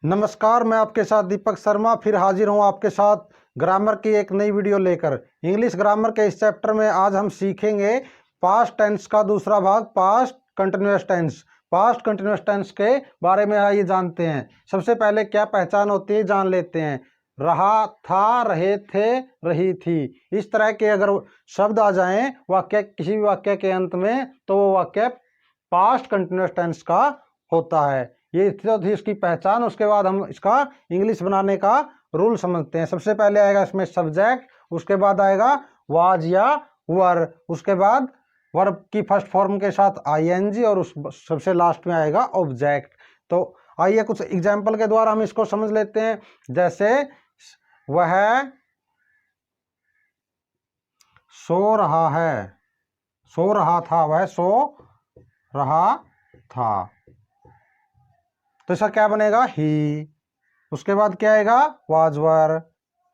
नमस्कार, मैं आपके साथ दीपक शर्मा फिर हाजिर हूँ आपके साथ ग्रामर की एक नई वीडियो लेकर। इंग्लिश ग्रामर के इस चैप्टर में आज हम सीखेंगे पास्ट टेंस का दूसरा भाग, past continuous tense. Past continuous tense के बारे में आइए जानते हैं। सबसे पहले क्या पहचान होती है जान लेते हैं। रहा था, रहे थे, रही थी, इस तरह के अगर शब्द आ जाएं वाक्य, किसी भी वाक्य के अंत में, तो वो वाक्य पास्ट कंटिन्यूअस टेंस का होता है। ये तो थी इसकी पहचान। उसके बाद हम इसका इंग्लिश बनाने का रूल समझते हैं। सबसे पहले आएगा इसमें सब्जेक्ट, उसके बाद आएगा वाज या वर, उसके बाद वर्ब की फर्स्ट फॉर्म के साथ आईएनजी और उस सबसे लास्ट में आएगा ऑब्जेक्ट। तो आइए कुछ एग्जाम्पल के द्वारा हम इसको समझ लेते हैं। जैसे वह सो रहा है, सो रहा था, वह सो रहा था, तो इसका क्या बनेगा ही। उसके बाद क्या आएगा was were,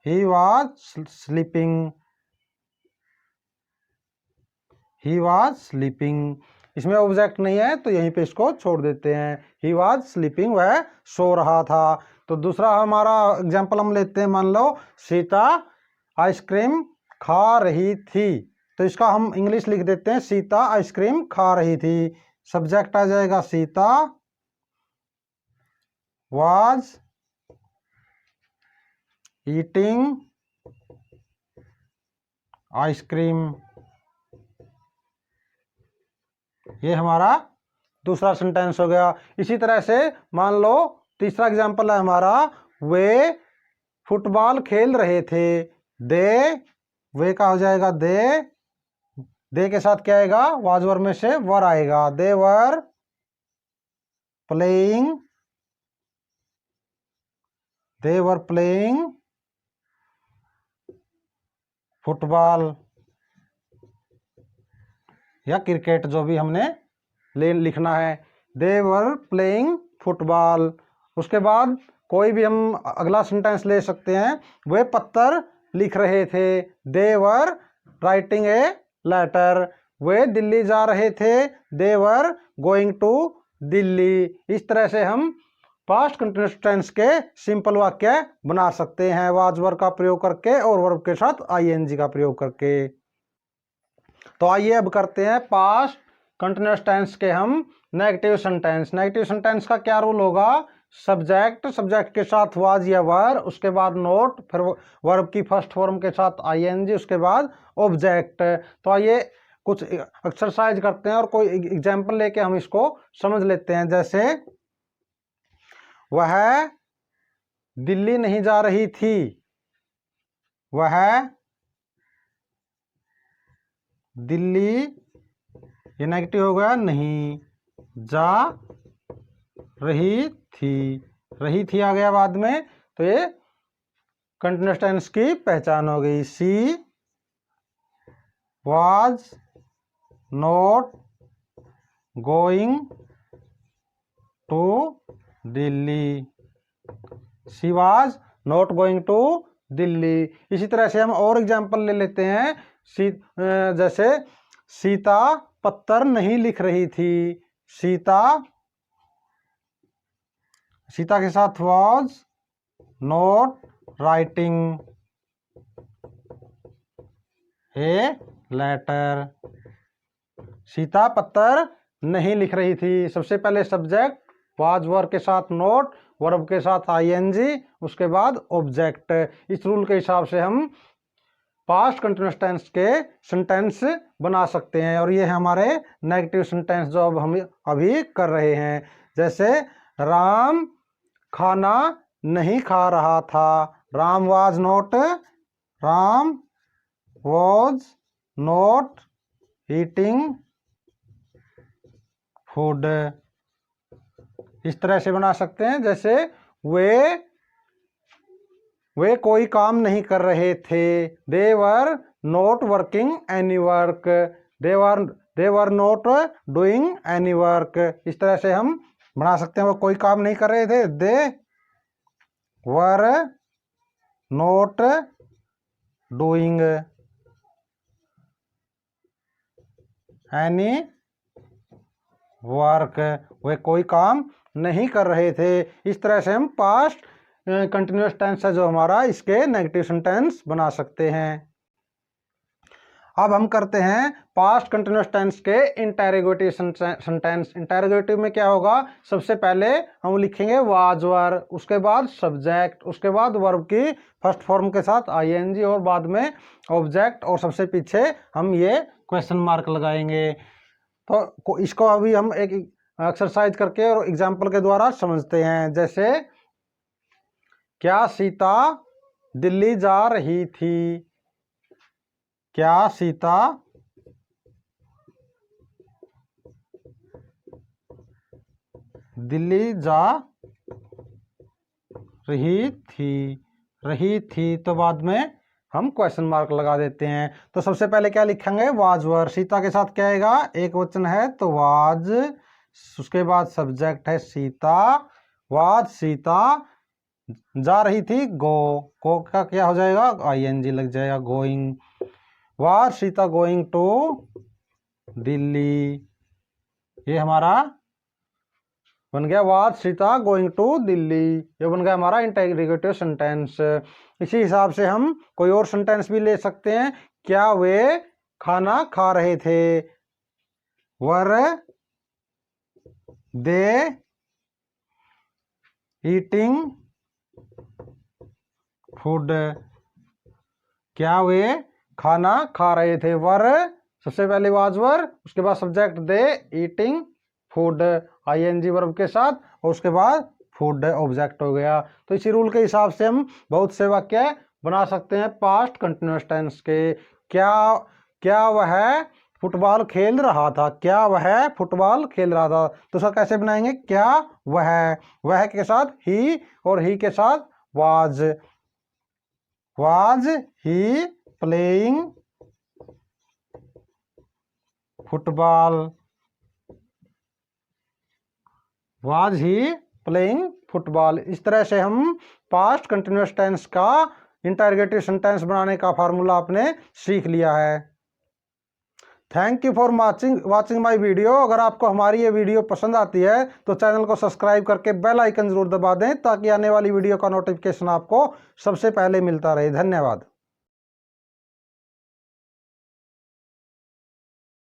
he was sleeping, he was sleeping. इसमें ऑब्जेक्ट नहीं है तो यहीं पे इसको छोड़ देते हैं। ही वाज स्लीपिंग, वह सो रहा था। तो दूसरा हमारा एग्जाम्पल हम लेते हैं। मान लो सीता आइसक्रीम खा रही थी, तो इसका हम इंग्लिश लिख देते हैं सीता आइसक्रीम खा रही थी। सब्जेक्ट आ जाएगा सीता वाज ईटिंग आइसक्रीम, ये हमारा दूसरा सेंटेंस हो गया। इसी तरह से मान लो तीसरा एग्जांपल है हमारा, वे फुटबॉल खेल रहे थे। दे, वे का हो जाएगा दे, दे के साथ क्या आएगा वाज वर में से वर आएगा। They were playing, they were playing football या क्रिकेट, जो भी हमने लिखना है। They were playing football. उसके बाद कोई भी हम अगला सेंटेंस ले सकते हैं। वे पत्र लिख रहे थे। They were writing a letter. वे दिल्ली जा रहे थे। They were going to Delhi. इस तरह से हम पास्ट कंटिन्यूअस टेंस के सिंपल वाक्य बना सकते हैं, वाज वर का प्रयोग करके और वर्ब के साथ आईएनजी का प्रयोग करके। तो आइए अब करते हैं पास्ट कंटिन्यूअस टेंस के हम नेगेटिव सेंटेंस। नेगेटिव सेंटेंस का क्या रूल होगा, सब्जेक्ट, सब्जेक्ट के साथ वाज या वर, उसके बाद नोट, फिर वर्ब की फर्स्ट फॉर्म के साथ आईएनजी, उसके बाद ऑब्जेक्ट। तो आइए कुछ एक्सरसाइज करते हैं और कोई एग्जांपल लेके हम इसको समझ लेते हैं। जैसे वह दिल्ली नहीं जा रही थी, वह दिल्ली, ये नेगेटिव हो गया, नहीं जा रही थी, रही थी आ गया बाद में, तो ये कंटिन्यूअस टेंस की पहचान हो गई। She was not going to Delhi, she was not going to Delhi. इसी तरह से हम और एग्जाम्पल ले लेते हैं। जैसे सीता पत्र नहीं लिख रही थी। सीता, सीता के साथ was not writing a letter. Sita पत्र नहीं लिख रही थी। सबसे पहले सब्जेक्ट वाज वर के साथ नोट, वर्ब के साथ आईएनजी, उसके बाद ऑब्जेक्ट। इस रूल के हिसाब से हम पास्ट कंटिन्यूअस टेंस के सेंटेंस बना सकते हैं। और ये हमारे नेगेटिव सेंटेंस जो अब हम अभी कर रहे हैं। जैसे राम खाना नहीं खा रहा था। Ram was not, Ram was not eating food. इस तरह से बना सकते हैं। जैसे वे कोई काम नहीं कर रहे थे। They were not working any work, they were not doing any work. इस तरह से हम बना सकते हैं। वो कोई काम नहीं कर रहे थे। They were not doing any work, वे कोई काम नहीं कर रहे थे। इस तरह से हम पास्ट कंटिन्यूअस टेंस है जो हमारा, इसके नेगेटिव सेंटेंस बना सकते हैं। अब हम करते हैं पास्ट कंटिन्यूअस टेंस के इंटेरोगेटिव सेंटेंस। इंटेरोगेटिव में क्या होगा, सबसे पहले हम लिखेंगे वाज वर, उसके बाद सब्जेक्ट, उसके बाद वर्ब की फर्स्ट फॉर्म के साथ आईएनजी और बाद में ऑब्जेक्ट, और सबसे पीछे हम ये क्वेश्चन मार्क लगाएंगे। तो इसको अभी हम एक एक्सरसाइज करके और एग्जाम्पल के द्वारा समझते हैं। जैसे क्या सीता दिल्ली जा रही थी? क्या सीता दिल्ली जा रही थी? रही थी तो बाद में हम क्वेश्चन मार्क लगा देते हैं। तो सबसे पहले क्या लिखेंगे, वाज वर, सीता के साथ क्या आएगा, एक वचन है तो वाज, उसके बाद सब्जेक्ट है सीता, वाज सीता जा रही थी, गो का क्या हो जाएगा, आईएनजी लग जाएगा, going. Was Sita going to Delhi, ये हमारा बन गया was Sita going to Delhi, ये बन गया हमारा इंटेरोगेटिव सेंटेंस। इसी हिसाब से हम कोई और सेंटेंस भी ले सकते हैं। क्या वे खाना खा रहे थे? वर दे ईटिंग फूड? क्या वे खाना खा रहे थे? वर सबसे पहले वाज वर, उसके बाद subject they, eating food ING verb के साथ, और उसके बाद फूड ऑब्जेक्ट हो गया। तो इसी रूल के हिसाब से हम बहुत से वाक्य बना सकते हैं पास्ट कंटिन्यूअस टेंस के। क्या वह फुटबॉल खेल रहा था? क्या वह फुटबॉल खेल रहा था, तो उसका कैसे बनाएंगे, क्या वह के साथ ही, और ही के साथ was he playing football? Was he playing football. इस तरह से हम पास्ट कंटिन्यूअस टेंस का इंटेरोगेटिव सेंटेंस बनाने का फार्मूला आपने सीख लिया है। Thank you for watching my video. अगर आपको हमारी ये वीडियो पसंद आती है तो चैनल को सब्सक्राइब करके बेल आइकन जरूर दबा दें, ताकि आने वाली वीडियो का नोटिफिकेशन आपको सबसे पहले मिलता रहे। धन्यवाद।